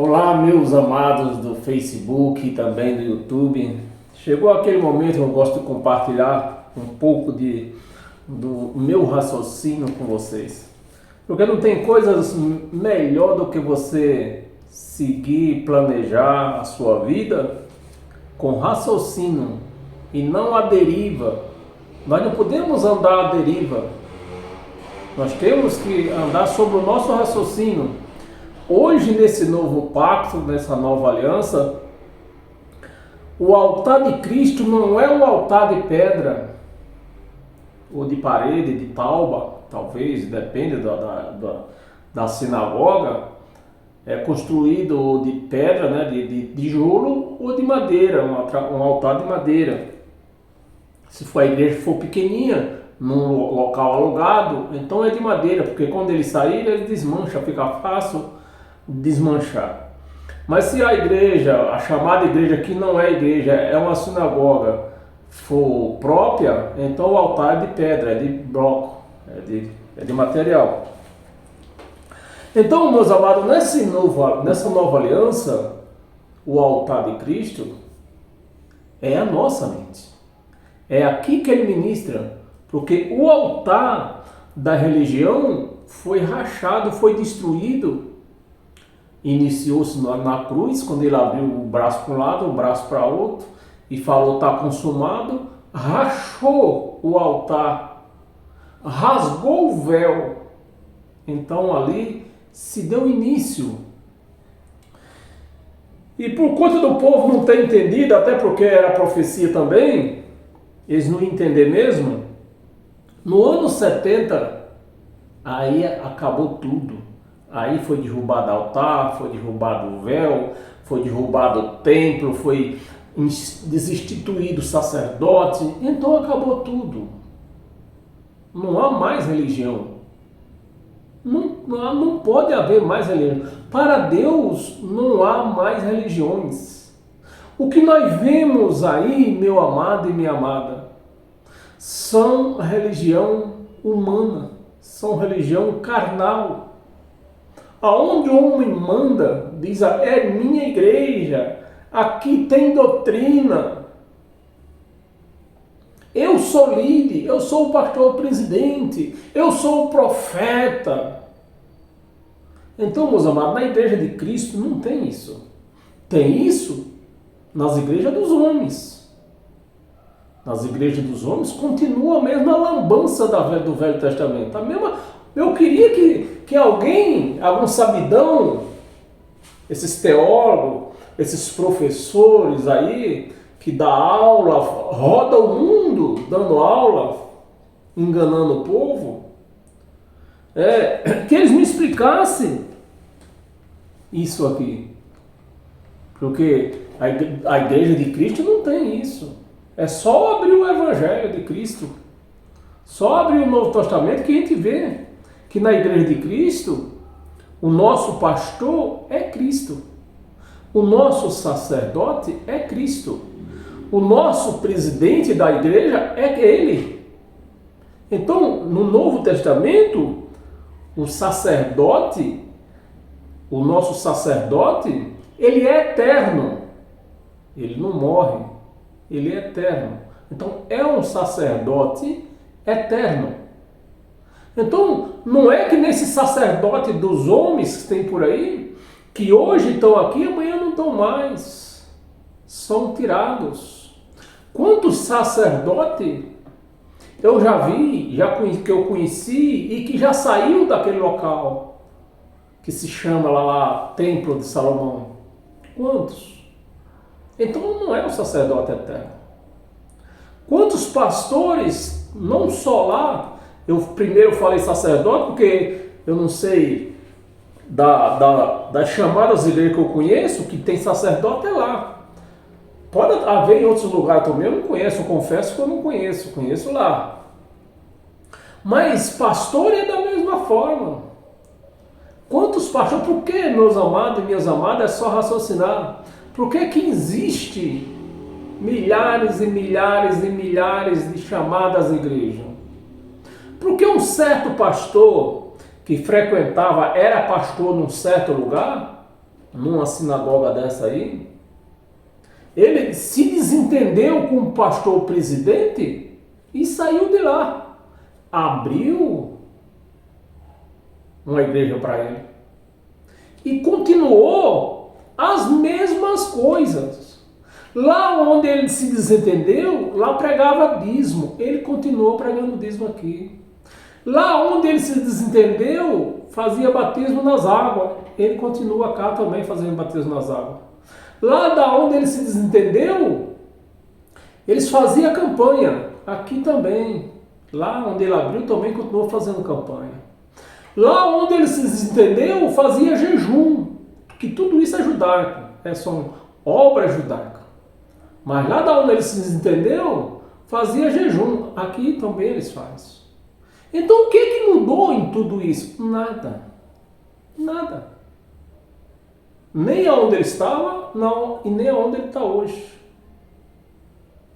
Olá, meus amados do Facebook e também do YouTube. Chegou aquele momento que eu gosto de compartilhar um pouco do meu raciocínio com vocês. Porque não tem coisas melhor do que você seguir, planejar a sua vida com raciocínio e não a deriva. Nós não podemos andar à deriva. Nós temos que andar sobre o nosso raciocínio. Hoje, nesse novo pacto, nessa nova aliança, o altar de Cristo não é um altar de pedra ou de parede, de tauba, talvez, depende da sinagoga. É construído de pedra, né, de tijolo ou de madeira, um altar de madeira. Se for a igreja for pequenininha, num local alugado, então é de madeira, porque quando ele sair, ele desmancha, fica fácil desmanchar. Mas se a igreja, a chamada igreja que não é igreja, é uma sinagoga, for própria, então o altar é de pedra, é de bloco, é de material. Então, meus amados, nessa nova aliança, o altar de Cristo é a nossa mente. É aqui que ele ministra, porque o altar da religião foi rachado, foi destruído. Iniciou-se na cruz, quando ele abriu o braço para um lado, o braço para outro, e falou: está consumado, rachou o altar, rasgou o véu. Então ali se deu início. E por conta do povo não ter entendido, até porque era profecia também, eles não iam entender mesmo, no ano 70, aí acabou tudo. Aí foi derrubado o altar, foi derrubado o véu, foi derrubado o templo, foi desinstituído o sacerdote, então acabou tudo. Não há mais religião. Não pode haver mais religião. Para Deus não há mais religiões. O que nós vemos aí, meu amado e minha amada, são religião humana, são religião carnal. Aonde o homem manda, diz: é minha igreja, aqui tem doutrina. Eu sou líder, eu sou o pastor presidente, eu sou o profeta. Então, meus amados, na igreja de Cristo não tem isso. Tem isso nas igrejas dos homens. Nas igrejas dos homens continua a mesma lambança do Velho Testamento. A mesma. Eu queria que algum sabidão, esses teólogos, esses professores aí, que dá aula, roda o mundo dando aula, enganando o povo, que eles me explicassem isso aqui. Porque a igreja de Cristo não tem isso. É só abrir o Evangelho de Cristo. Só abrir o Novo Testamento que a gente vê que na igreja de Cristo, o nosso pastor é Cristo. O nosso sacerdote é Cristo. O nosso presidente da igreja é ele. Então, no Novo Testamento, o nosso sacerdote, ele é eterno. Ele não morre. Ele é eterno. Então, é um sacerdote eterno. Então, não é que nesse sacerdote dos homens que tem por aí, que hoje estão aqui, amanhã não estão mais. São tirados. Quantos sacerdotes eu já vi, que eu conheci e que já saiu daquele local, que se chama lá Templo de Salomão? Quantos? Então não é o sacerdote eterno. Quantos pastores, não só lá, eu primeiro falei sacerdote porque eu não sei das chamadas igrejas que eu conheço, que tem sacerdote é lá. Pode haver em outros lugares também, eu não conheço, eu confesso que eu não conheço lá. Mas pastor é da mesma forma. Quantos pastores? Por que, meus amados e minhas amadas, é só raciocinar? Por que existe milhares e milhares e milhares de chamadas igrejas? Porque um certo pastor que frequentava, era pastor num certo lugar, numa sinagoga dessa aí, ele se desentendeu com o pastor presidente e saiu de lá. Abriu uma igreja para ele. E continuou as mesmas coisas. Lá onde ele se desentendeu, lá pregava dízimo. Ele continuou pregando dízimo aqui. Lá onde ele se desentendeu, fazia batismo nas águas. Ele continua cá também fazendo batismo nas águas. Lá da onde ele se desentendeu, eles faziam campanha. Aqui também. Lá onde ele abriu, também continuou fazendo campanha. Lá onde ele se desentendeu, fazia jejum. Que tudo isso é judaico. São obras judaicas. Mas lá da onde ele se desentendeu, fazia jejum. Aqui também eles fazem. Então o que mudou em tudo isso? Nada. Nada. Nem aonde ele estava, não, e nem aonde ele está hoje.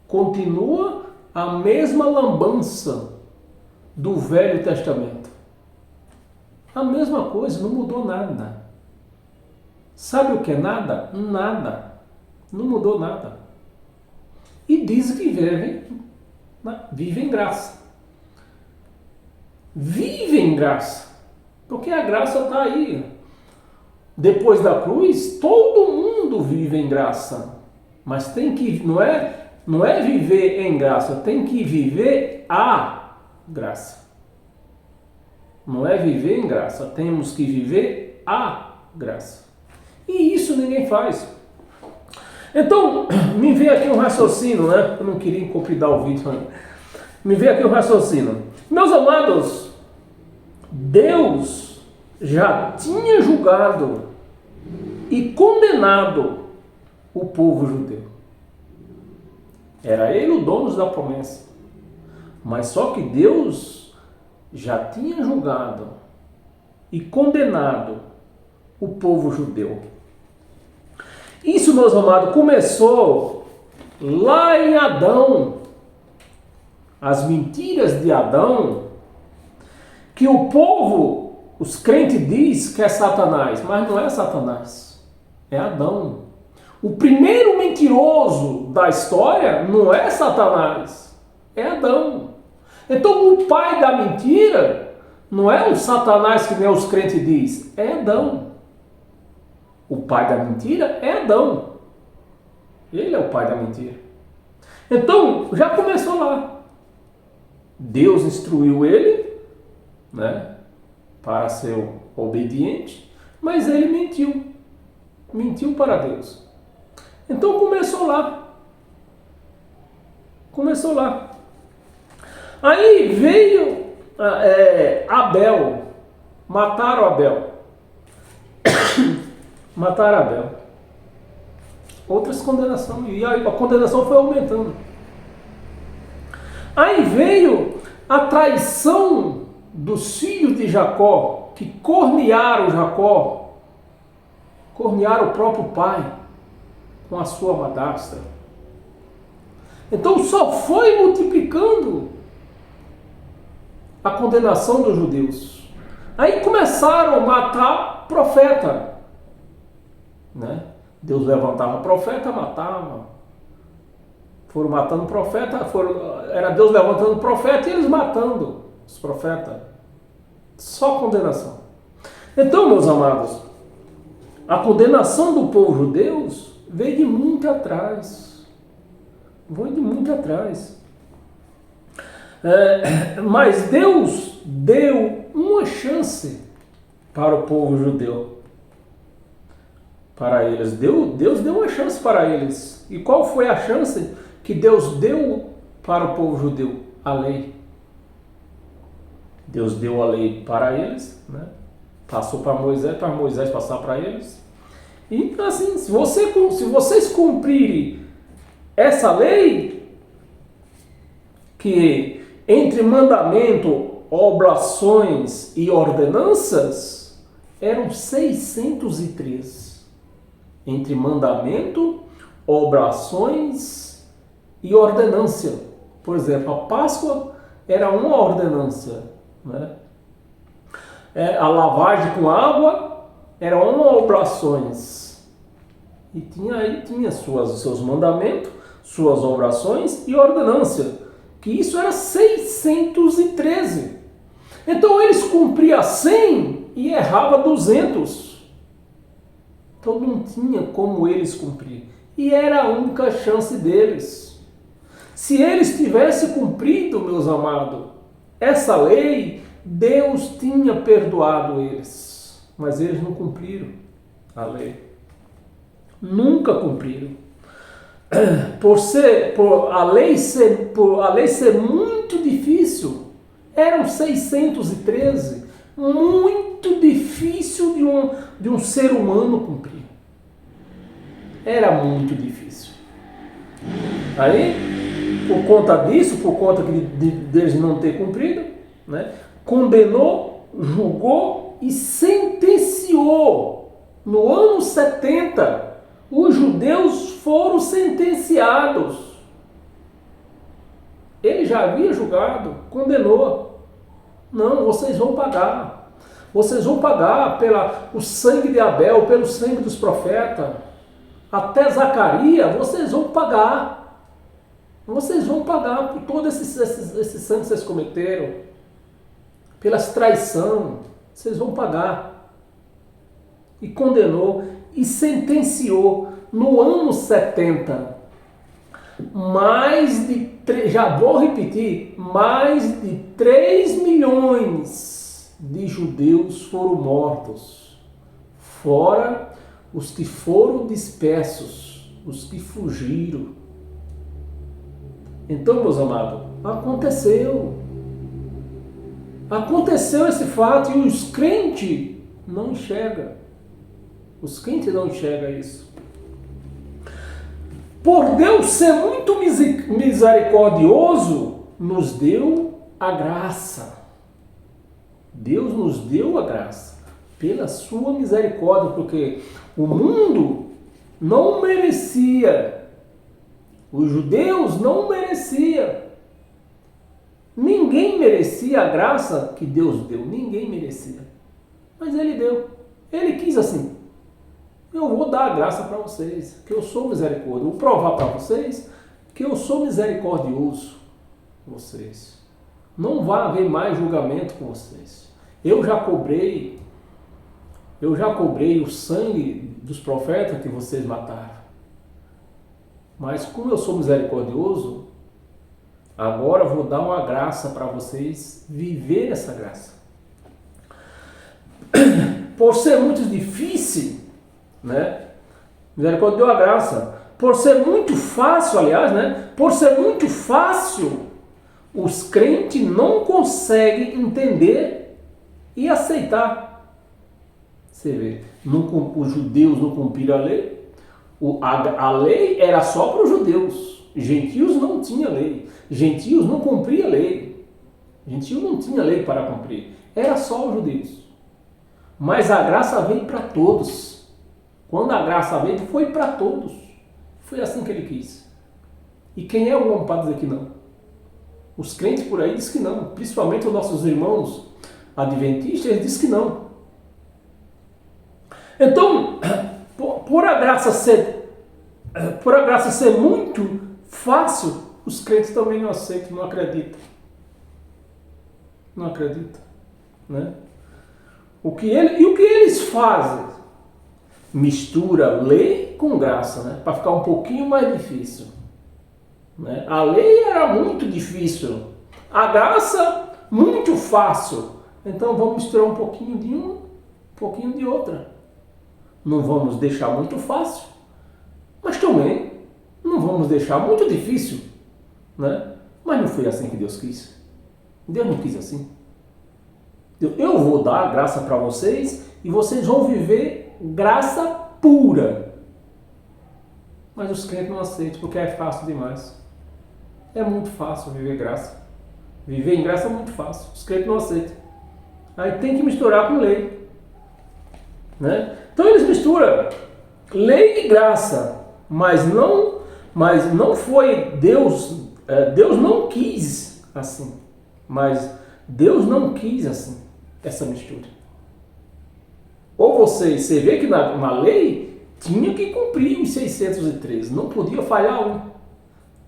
Continua a mesma lambança do Velho Testamento. A mesma coisa, não mudou nada. Sabe o que é nada? Nada. Não mudou nada. E diz que vive em graça. Vive em graça. Porque a graça está aí. Depois da cruz, todo mundo vive em graça. Mas tem que, não é viver em graça, tem que viver a graça. Não é viver em graça, temos que viver a graça. E isso ninguém faz. Então, me veio aqui um raciocínio, né? Eu não queria incompridar o vídeo, né? Me veio aqui um raciocínio. Meus amados, Deus já tinha julgado e condenado o povo judeu. Era ele o dono da promessa. Mas só que Deus já tinha julgado e condenado o povo judeu. Isso, meus amados, começou lá em Adão. As mentiras de Adão, que o povo, os crentes diz que é Satanás, mas não é Satanás, é Adão. O primeiro mentiroso da história não é Satanás, é Adão. Então o pai da mentira não é o Satanás que nem os crentes diz, é Adão. O pai da mentira é Adão. Ele é o pai da mentira. Então já começou lá. Deus instruiu ele, né, para ser obediente, mas ele mentiu. Mentiu para Deus. Então começou lá. Começou lá. Aí veio Abel. Mataram Abel. Mataram Abel. Outras condenações. E a condenação foi aumentando. Aí veio a traição dos filhos de Jacó, que cornearam Jacó. Cornearam o próprio pai com a sua madrasta. Então só foi multiplicando a condenação dos judeus. Aí começaram a matar profeta, né? Deus levantava profeta, matava. Foram matando profeta, era Deus levantando profeta e eles matando os profetas. Só condenação. Então, meus amados, a condenação do povo judeu veio de muito atrás. Veio de muito atrás. Mas Deus deu uma chance para o povo judeu. Para eles. Deus deu uma chance para eles. E qual foi a chance que Deus deu para o povo judeu? A lei. Deus deu a lei para eles, né? Passou para Moisés passar para eles. E assim, se vocês cumprirem essa lei, que entre mandamento, oblações e ordenanças, eram 603. Entre mandamento, oblações e ordenância. Por exemplo, a Páscoa era uma ordenância, né? A lavagem com água era uma oblações. E tinha seus mandamentos, suas orações e ordenância, que isso era 613. Então eles cumpriam 100 e errava 200. Então não tinha como eles cumprir. E era a única chance deles. Se eles tivessem cumprido, meus amados, essa lei, Deus tinha perdoado eles. Mas eles não cumpriram a lei. Nunca cumpriram. Por a lei ser muito difícil, eram 613, muito difícil de um ser humano cumprir. Era muito difícil. Aí, por conta disso, por conta deles não ter cumprido, né, condenou, julgou e sentenciou. No ano 70, os judeus foram sentenciados. Ele já havia julgado, condenou. Não, vocês vão pagar. Vocês vão pagar pelo sangue de Abel, pelo sangue dos profetas. Até Zacarias, vocês vão pagar. Vocês vão pagar por todo esse sangue que vocês cometeram. Pelas traições, vocês vão pagar. E condenou e sentenciou no ano 70. Já vou repetir, mais de 3 milhões de judeus foram mortos. Fora os que foram dispersos, os que fugiram. Então, meus amados, aconteceu esse fato e os crentes não enxergam. Os crentes não enxergam isso. Por Deus ser muito misericordioso, nos deu a graça. Deus nos deu a graça pela sua misericórdia, porque o mundo não merecia. Os judeus não mereciam. Ninguém merecia a graça que Deus deu. Ninguém merecia. Mas Ele deu. Ele quis assim. Eu vou dar a graça para vocês, que eu sou misericórdia. Vou provar para vocês que eu sou misericordioso com vocês. Não vai haver mais julgamento com vocês. Eu já cobrei o sangue dos profetas que vocês mataram. Mas como eu sou misericordioso, agora eu vou dar uma graça para vocês viver essa graça. Por ser muito difícil, né? Misericórdia deu a graça. Por ser muito fácil, aliás, né? Por ser muito fácil, os crentes não conseguem entender e aceitar. Você vê, os judeus não cumpriram a lei. A lei era só para os judeus. Gentios não tinham lei. Gentios não cumpriam a lei. Gentio não tinha lei para cumprir. Era só os judeus. Mas a graça veio para todos. Quando a graça veio, foi para todos. Foi assim que ele quis. E quem é o homem para dizer que não? Os crentes por aí dizem que não. Principalmente os nossos irmãos adventistas, eles dizem que não. Então, por a graça ser muito fácil, os crentes também não aceitam, não acreditam. Não acreditam. Né? O que eles fazem? Mistura lei com graça, né? Para ficar um pouquinho mais difícil. Né? A lei era muito difícil. A graça, muito fácil. Então vamos misturar um pouquinho de uma, um pouquinho de outra. Não vamos deixar muito fácil, mas também não vamos deixar muito difícil. Né? Mas não foi assim que Deus quis. Deus não quis assim. Eu vou dar a graça para vocês e vocês vão viver graça pura. Mas os crentes não aceitam porque é fácil demais. É muito fácil viver graça. Viver em graça é muito fácil. Os crentes não aceitam. Aí tem que misturar com lei. Né? Então eles misturam lei e graça. Mas não foi Deus. Deus não quis assim. Mas Deus não quis assim. Essa mistura. Ou você vê que na lei tinha que cumprir os 613, não podia falhar um.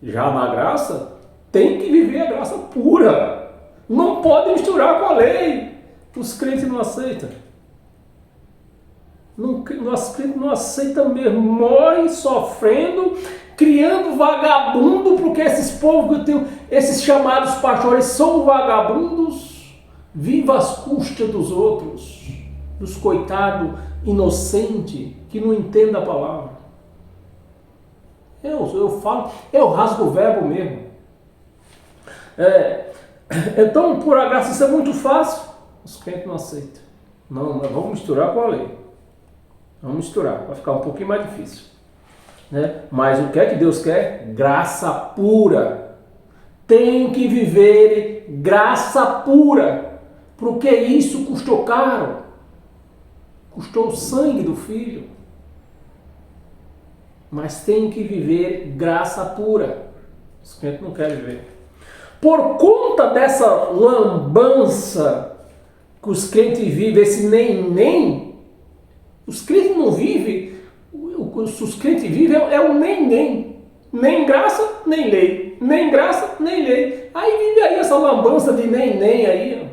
Já na graça, tem que viver a graça pura. Não pode misturar com a lei. Os crentes não aceitam. Os crentes não aceitam mesmo. Morrem sofrendo, criando vagabundo, porque esses povos que eu tenho, esses chamados pastores são vagabundos, vivem às custas dos outros, dos coitados inocentes que não entendem a palavra. Eu falo, eu rasgo o verbo mesmo. Então, por a graça, isso é muito fácil. Os crentes não aceitam. Não, nós vamos misturar com a lei. Vamos misturar, vai ficar um pouquinho mais difícil. Né? Mas o que é que Deus quer? Graça pura. Tem que viver graça pura. Porque isso custou caro. Custou o sangue do Filho. Mas tem que viver graça pura. Os crentes não querem viver. Por conta dessa lambança que os crentes vivem, esse nem, os crentes não vivem, os crentes vivem é o nem. Nem graça, nem lei. Nem graça, nem lei. Aí vive aí essa lambança de nem aí,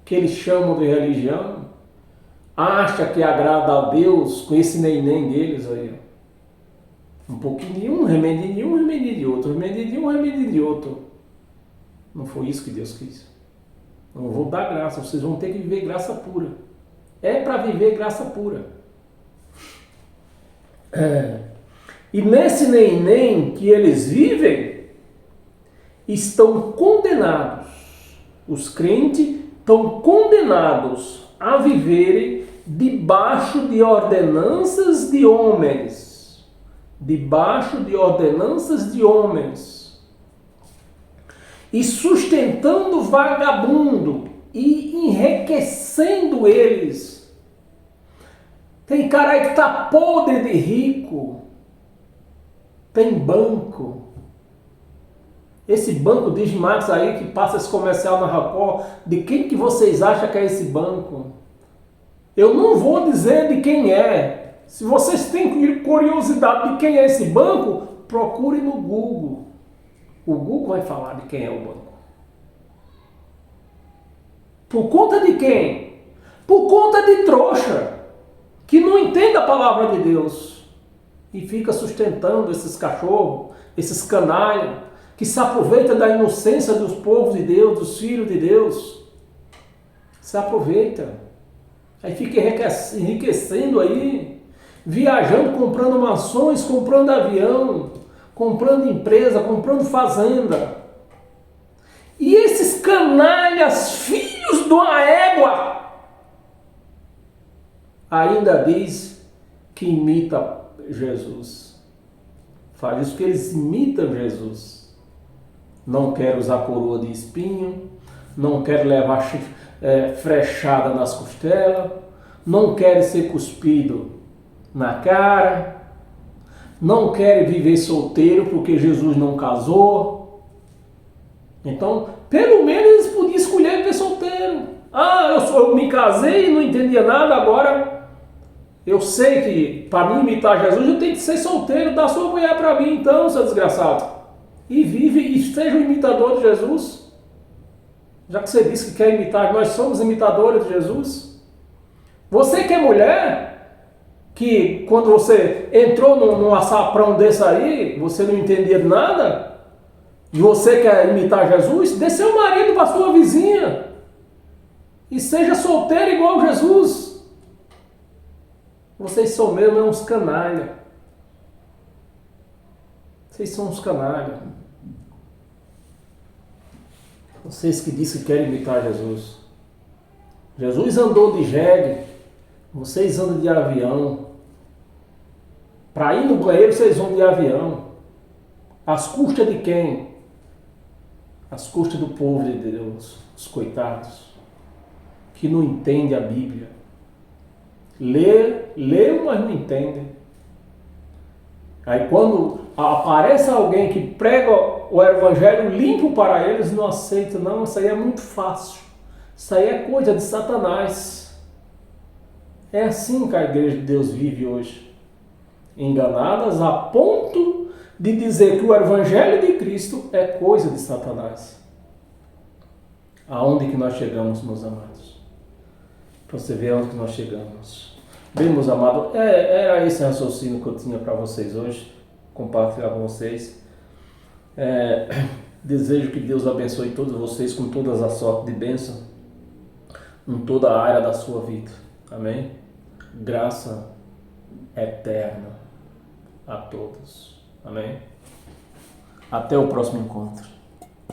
que eles chamam de religião. Acha que agrada a Deus com esse nem deles aí. Um pouquinho de um, remédio de um, remédio de outro. Remédio de um, remédio de outro. Não foi isso que Deus quis. Eu vou dar graça, vocês vão ter que viver graça pura. É para viver graça pura. E nesse nem que eles vivem, estão condenados. Os crentes estão condenados a viverem debaixo de ordenanças de homens. Debaixo de ordenanças de homens. E sustentando vagabundo e enriquecendo eles. Tem cara aí que está podre de rico. Tem banco. Esse banco Digimax aí que passa esse comercial na Racó, de quem que vocês acham que é esse banco? Eu não vou dizer de quem é. Se vocês têm curiosidade de quem é esse banco, procure no Google. O Google vai falar de quem é o banco. Por conta de quem? Por conta de trouxa, que não entende a palavra de Deus e fica sustentando esses cachorros, esses canalhas, que se aproveita da inocência dos povos de Deus, dos filhos de Deus. Se aproveita. Aí fica enriquecendo aí, viajando, comprando mansões, comprando avião, comprando empresa, comprando fazenda. E esses canalhas, filhos de uma égua, ainda diz que imita Jesus. Faz isso porque eles imitam Jesus. Não quer usar coroa de espinho, não quer levar frechada nas costelas, não quer ser cuspido na cara, não quer viver solteiro porque Jesus não casou. Então, pelo menos eles podiam escolher viver solteiro. Eu me casei e não entendia nada, agora eu sei que para mim imitar Jesus eu tenho que ser solteiro, dá sua mulher para mim então, seu desgraçado. E vive e seja um imitador de Jesus. Já que você disse que quer imitar, nós somos imitadores de Jesus. Você que é mulher, que quando você entrou num açaprão desse aí, você não entendia de nada, e você quer imitar Jesus, dê seu marido para sua vizinha. E seja solteiro igual Jesus. Vocês são mesmo uns canalha. Vocês são uns canalha. Vocês que dizem que querem imitar Jesus. Jesus andou de jegue. Vocês andam de avião. Para ir no banheiro vocês vão de avião. Às custas de quem? Às custas do povo de Deus. Os coitados. Que não entende a Bíblia. Lê, mas não entende. Aí quando aparece alguém que prega o evangelho limpo para eles, não aceita. Não, isso aí é muito fácil. Isso aí é coisa de Satanás. É assim que a igreja de Deus vive hoje. enganadas a ponto de dizer que o Evangelho de Cristo é coisa de Satanás. Aonde que nós chegamos, meus amados? Para você ver aonde que nós chegamos. Bem, meus amados, era esse raciocínio que eu tinha para vocês hoje, compartilhar com vocês. Desejo que Deus abençoe todos vocês com todas as sortes de bênção em toda a área da sua vida. Amém? Graça eterna a todos. Amém? Até o próximo encontro.